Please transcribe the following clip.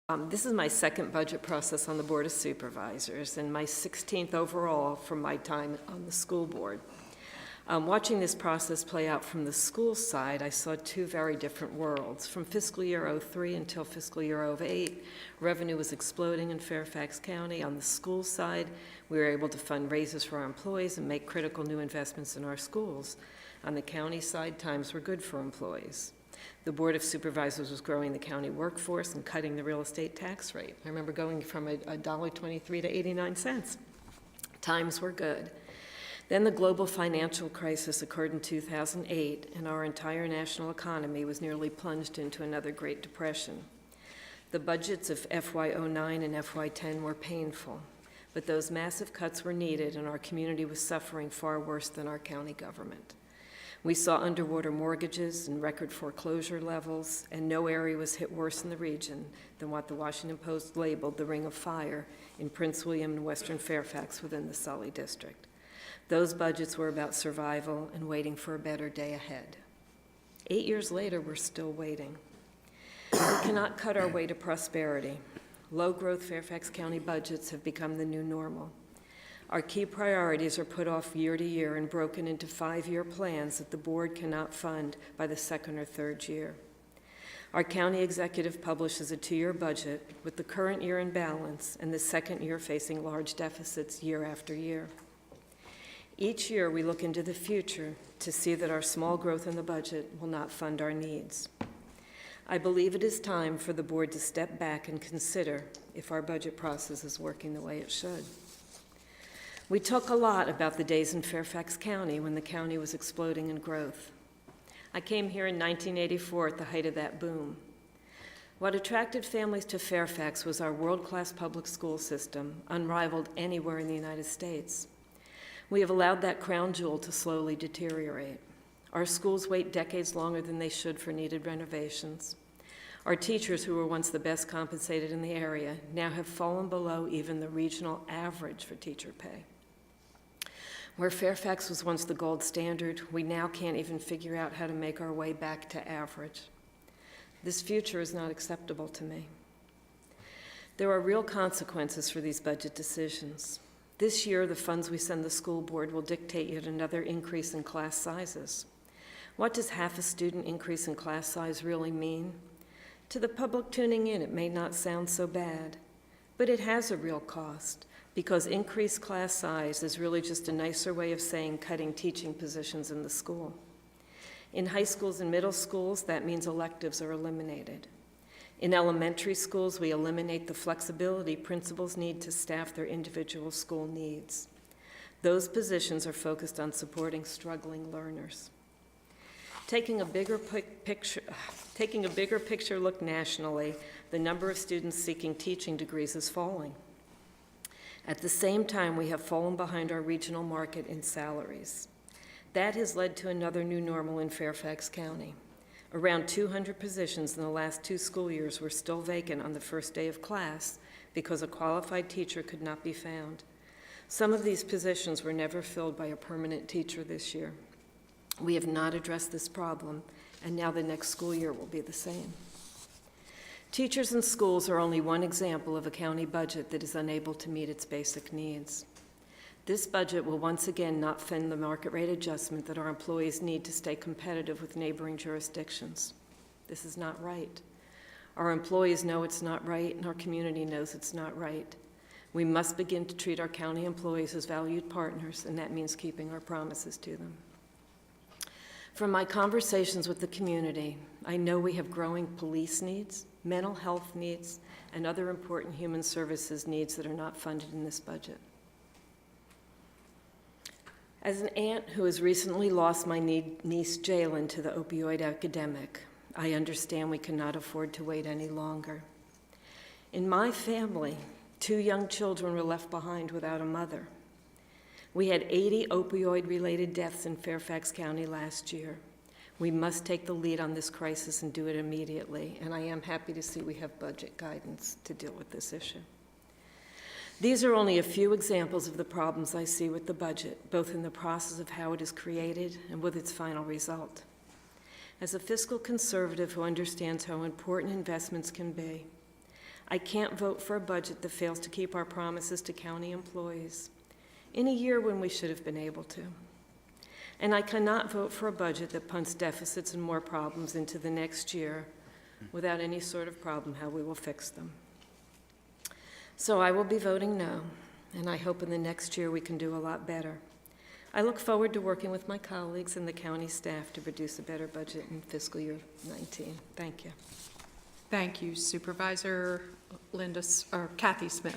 This is my second budget process on the Board of Supervisors and my 16th overall from my time on the school board. Watching this process play out from the school side, I saw two very different worlds. From fiscal year 03 until fiscal year 08, revenue was exploding in Fairfax County. On the school side, we were able to fund raises for our employees and make critical new investments in our schools. On the county side, times were good for employees. The Board of Supervisors was growing the county workforce and cutting the real estate tax rate. I remember going from $1.23 to 89 cents. Times were good. Then the global financial crisis occurred in 2008, and our entire national economy was nearly plunged into another Great Depression. The budgets of FY09 and FY10 were painful, but those massive cuts were needed, and our community was suffering far worse than our county government. We saw underwater mortgages and record foreclosure levels, and no area was hit worse in the region than what the Washington Post labeled the Ring of Fire in Prince William and Western Fairfax within the Sully District. Those budgets were about survival and waiting for a better day ahead. 8 years later, we're still waiting. We cannot cut our way to prosperity. Low-growth Fairfax County budgets have become the new normal. Our key priorities are put off year to year and broken into 5-year plans that the board cannot fund by the second or third year. Our county executive publishes a 2-year budget with the current year in balance and the second year facing large deficits year after year. Each year we look into the future to see that our small growth in the budget will not fund our needs. I believe it is time for the board to step back and consider if our budget process is working the way it should. We talk a lot about the days in Fairfax County when the county was exploding in growth. I came here in 1984 at the height of that boom. What attracted families to Fairfax was our world-class public school system, unrivaled anywhere in the United States. We have allowed that crown jewel to slowly deteriorate. Our schools wait decades longer than they should for needed renovations. Our teachers, who were once the best compensated in the area, now have fallen below even the regional average for teacher pay. Where Fairfax was once the gold standard, we now can't even figure out how to make our way back to average. This future is not acceptable to me. There are real consequences for these budget decisions. This year, the funds we send the school board will dictate yet another increase in class sizes. What does half a student increase in class size really mean? To the public tuning in, it may not sound so bad, but it has a real cost, because increased class size is really just a nicer way of saying cutting teaching positions in the school. In high schools and middle schools, that means electives are eliminated. In elementary schools, we eliminate the flexibility principals need to staff their individual school needs. Those positions are focused on supporting struggling learners. Taking a bigger picture look nationally, the number of students seeking teaching degrees is falling. At the same time, we have fallen behind our regional market in salaries. That has led to another new normal in Fairfax County. Around 200 positions in the last 2 school years were still vacant on the first day of class because a qualified teacher could not be found. Some of these positions were never filled by a permanent teacher this year. We have not addressed this problem, and now the next school year will be the same. Teachers in schools are only one example of a county budget that is unable to meet its basic needs. This budget will once again not fund the market rate adjustment that our employees need to stay competitive with neighboring jurisdictions. This is not right. Our employees know it's not right, and our community knows it's not right. We must begin to treat our county employees as valued partners, and that means keeping our promises to them. From my conversations with the community, I know we have growing police needs, mental health needs, and other important human services needs that are not funded in this budget. As an aunt who has recently lost my niece Jalen to the opioid epidemic, I understand we cannot afford to wait any longer. In my family, 2 young children were left behind without a mother. We had 80 opioid-related deaths in Fairfax County last year. We must take the lead on this crisis and do it immediately, and I am happy to see we have budget guidance to deal with this issue. These are only a few examples of the problems I see with the budget, both in the process of how it is created and with its final result. As a fiscal conservative who understands how important investments can be, I can't vote for a budget that fails to keep our promises to county employees in a year when we should have been able to. And I cannot vote for a budget that punts deficits and more problems into the next year without any sort of problem how we will fix them. So I will be voting no, and I hope in the next year we can do a lot better. I look forward to working with my colleagues and the county staff to produce a better budget in fiscal year 19. Thank you. Thank you, Supervisor Kathy Smith.